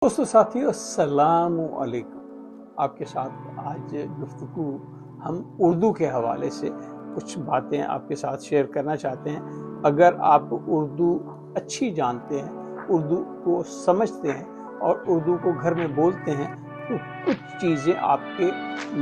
दोस्तों साथियों अस्सलाम वालेकुम। आपके साथ आज गुफ्तगू हम उर्दू के हवाले से कुछ बातें आपके साथ शेयर करना चाहते हैं। अगर आप उर्दू अच्छी जानते हैं, उर्दू को समझते हैं और उर्दू को घर में बोलते हैं तो कुछ चीज़ें आपके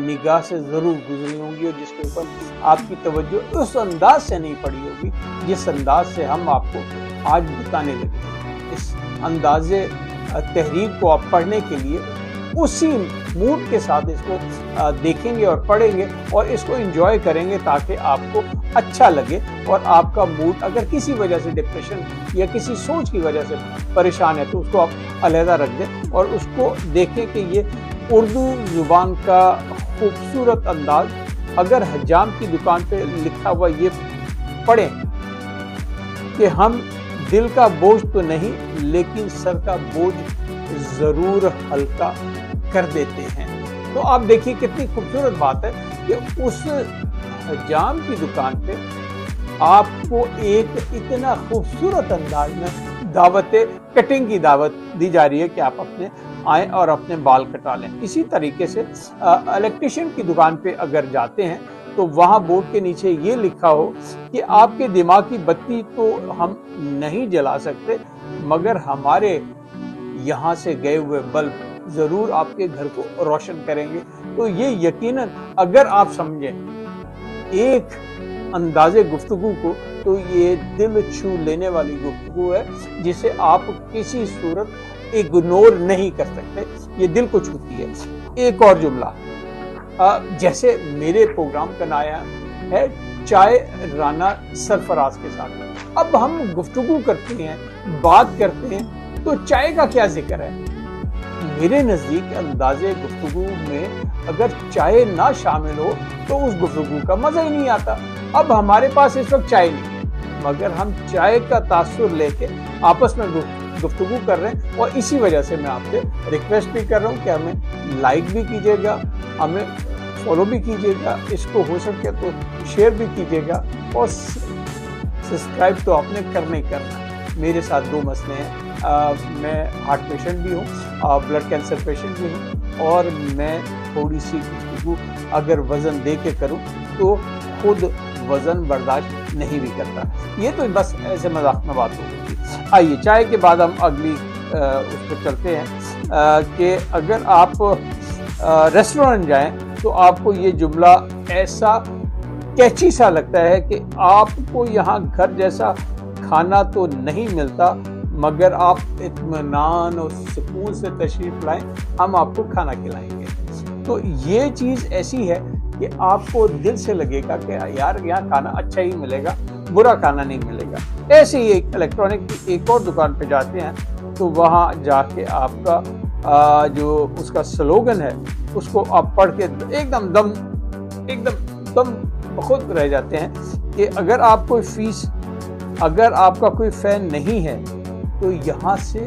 निगाह से ज़रूर गुजरी होंगी और जिसके ऊपर आपकी तवज्जो उस अंदाज से नहीं पड़ी होगी जिस अंदाज से हम आपको आज बताने लगे हैं। इस अंदाज़े तहरीर को आप पढ़ने के लिए उसी मूड के साथ इसको देखेंगे और पढ़ेंगे और इसको एंजॉय करेंगे ताकि आपको अच्छा लगे और आपका मूड अगर किसी वजह से डिप्रेशन या किसी सोच की वजह से परेशान है तो उसको आप अलहदा रख दें और उसको देखें कि ये उर्दू ज़ुबान का खूबसूरत अंदाज अगर हजाम की दुकान पे लिखा हुआ ये पढ़ें कि हम दिल का बोझ तो नहीं लेकिन सर का बोझ जरूर हल्का कर देते हैं। तो आप देखिए कितनी खूबसूरत बात है कि उस हजाम की दुकान पे आपको एक इतना खूबसूरत अंदाज में दावत कटिंग की दावत दी जा रही है कि आप अपने आए और अपने बाल कटा लें। इसी तरीके से इलेक्ट्रिशियन की दुकान पे अगर जाते हैं तो वहां बोर्ड के नीचे ये लिखा हो कि आपके दिमाग की बत्ती तो हम नहीं जला सकते मगर हमारे यहाँ से गए हुए बल्ब जरूर आपके घर को रोशन करेंगे। तो ये यकीनन अगर आप समझें एक अंदाजे गुफ्तगू को तो ये दिल छू लेने वाली गुफ्तगू है जिसे आप किसी सूरत इग्नोर नहीं कर सकते। ये दिल को छूती है। एक और जुमला जैसे मेरे प्रोग्राम का नाम है चाय राना सरफराज के साथ। अब हम गुफ्तगू करते हैं, बात करते हैं तो चाय का क्या जिक्र है। मेरे नजदीक अंदाजे गुफ्तगू में अगर चाय ना शामिल हो तो उस गुफ्तगू का मजा ही नहीं आता। अब हमारे पास इस वक्त चाय नहीं है मगर हम चाय का तासुर लेके आपस में गुफ्तगू कर रहे हैं और इसी वजह से मैं आपसे रिक्वेस्ट भी कर रहा हूँ कि हमें लाइक भी कीजिएगा, हमें फॉलो भी कीजिएगा, इसको हो सके तो शेयर भी कीजिएगा और सब्सक्राइब तो आपने करना ही करना। मेरे साथ दो मसले हैं, मैं हार्ट पेशेंट भी हूँ, ब्लड कैंसर पेशेंट भी हूँ और मैं थोड़ी सी गुफ्तगू अगर वज़न दे के करूँ तो खुद वज़न बर्दाश्त नहीं भी करता। ये तो बस ऐसे मजाक में बात हो गई। आइए चाय के बाद हम अगली उस पर चलते हैं कि अगर आप रेस्टोरेंट जाएं तो आपको ये जुमला ऐसा कैची सा लगता है कि आपको यहाँ घर जैसा खाना तो नहीं मिलता मगर आप इत्मीनान और सुकून से तशरीफ लाएं, हम आपको खाना खिलाएंगे। तो ये चीज़ ऐसी है कि आपको दिल से लगेगा कि यार यहाँ खाना अच्छा ही मिलेगा, बुरा खाना नहीं मिलेगा। ऐसे ही एक इलेक्ट्रॉनिक की एक और दुकान पे जाते हैं तो वहाँ जाके आपका जो उसका स्लोगन है उसको आप पढ़ के एकदम दम खुद रह जाते हैं कि अगर आप कोई फीस, अगर आपका कोई फैन नहीं है तो यहाँ से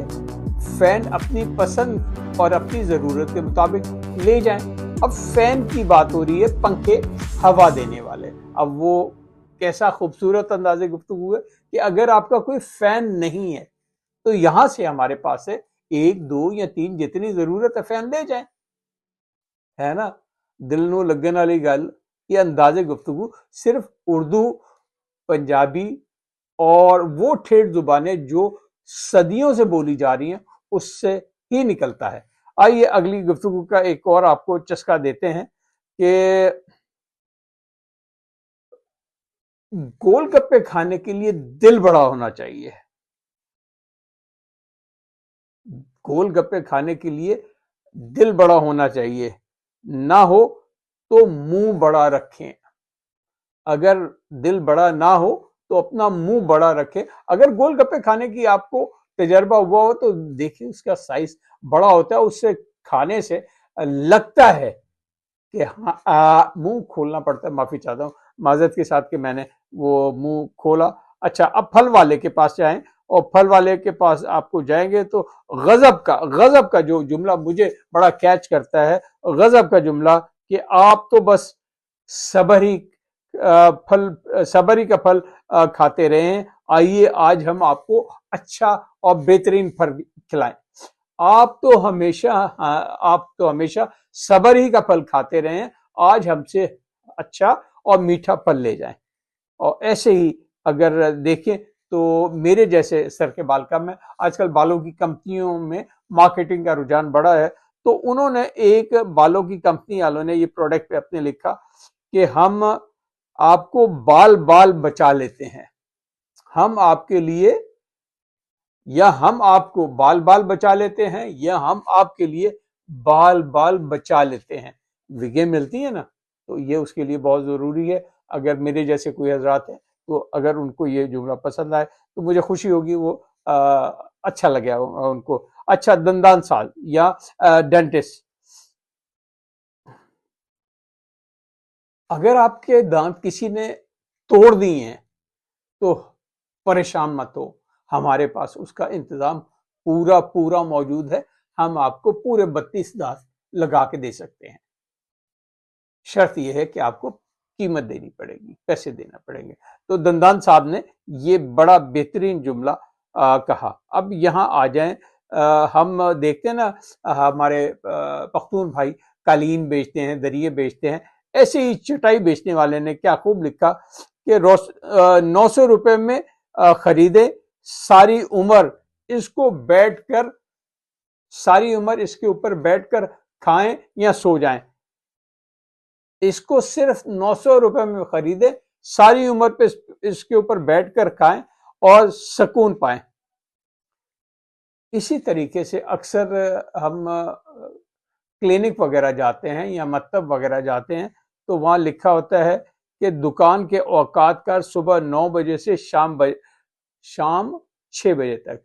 फैन अपनी पसंद और अपनी ज़रूरत के मुताबिक ले जाएं। अब फैन की बात हो रही है, पंखे हवा देने वाले। अब वो कैसा खूबसूरत अंदाज़े गुफ्तगू है कि अगर आपका कोई फैन नहीं है तो यहाँ से हमारे पास है 1, 2 या 3 जितनी ज़रूरत है फैन ले जाएं, है ना। दिल नू लगन वाली गल। ये अंदाज़े गुफ्तगू सिर्फ उर्दू, पंजाबी और वो ठेठ जुबानें जो सदियों से बोली जा रही हैं उससे ही निकलता है। आइए अगली गुफ्तगू का एक और आपको चस्का देते हैं कि गोलगप्पे खाने के लिए दिल बड़ा होना चाहिए। गोलगप्पे खाने के लिए दिल बड़ा होना चाहिए, ना हो तो मुंह बड़ा रखें। अगर दिल बड़ा ना हो तो अपना मुंह बड़ा रखें। अगर गोलगप्पे खाने की आपको तजर्बा हुआ हो तो देखिए उसका साइज बड़ा होता है, उससे खाने से लगता है कि हाँ मुंह खोलना पड़ता है। माफी चाहता हूँ माजरत के साथ कि मैंने वो मुंह खोला। अच्छा, अब फल वाले के पास जाएं और फल वाले के पास आपको जाएंगे तो गजब का जो जुमला मुझे बड़ा कैच करता है, गजब का जुमला कि आप तो बस सबरी का फल खाते रहें। आइए आज हम आपको अच्छा और बेहतरीन फल खिलाएं। आप तो हमेशा सब्र ही का फल खाते रहे हैं, आज हमसे अच्छा और मीठा फल ले जाएं। और ऐसे ही अगर देखें तो मेरे जैसे सर के बाल का, मैं आजकल बालों की कंपनियों में मार्केटिंग का रुझान बढ़ा है, तो उन्होंने एक बालों की कंपनी वालों ने ये प्रोडक्ट पे अपने लिखा कि हम आपको बाल बाल बचा लेते हैं, हम आपके लिए, या हम आपको बाल बाल बचा लेते हैं, या हम आपके लिए बाल बाल बचा लेते हैं। विगे मिलती है ना, तो ये उसके लिए बहुत जरूरी है। अगर मेरे जैसे कोई हजरात हैं तो अगर उनको ये जुमला पसंद आए तो मुझे खुशी होगी, वो अच्छा लगे उनको। अच्छा, दंदान साज या डेंटिस्ट, अगर आपके दांत किसी ने तोड़ दिए हैं तो परेशान मत हो, हमारे पास उसका इंतजाम पूरा पूरा मौजूद है। हम आपको पूरे 32 दांत लगा के दे सकते हैं। शर्त यह है कि आपको कीमत देनी पड़ेगी, पैसे देना पड़ेंगे। तो दंदान साहब ने ये बड़ा बेहतरीन जुमला कहा। अब यहाँ आ जाएं, हम देखते हैं ना, हमारे पख्तून भाई कालीन बेचते हैं, दरिये बेचते हैं, ऐसे ही चटाई बेचने वाले ने क्या खूब लिखा कि 900 रुपए में खरीदे, सारी उम्र इसको बैठकर, सारी उम्र इसके ऊपर बैठकर खाएं या सो जाएं। इसको सिर्फ 900 रुपए में खरीदे, सारी उम्र पे इसके ऊपर बैठकर खाएं और सुकून पाएं। इसी तरीके से अक्सर हम क्लिनिक वगैरह जाते हैं या मकतब वगैरह जाते हैं, तो वहां लिखा होता है कि दुकान के औकात का सुबह 9 बजे से शाम 6 बजे तक।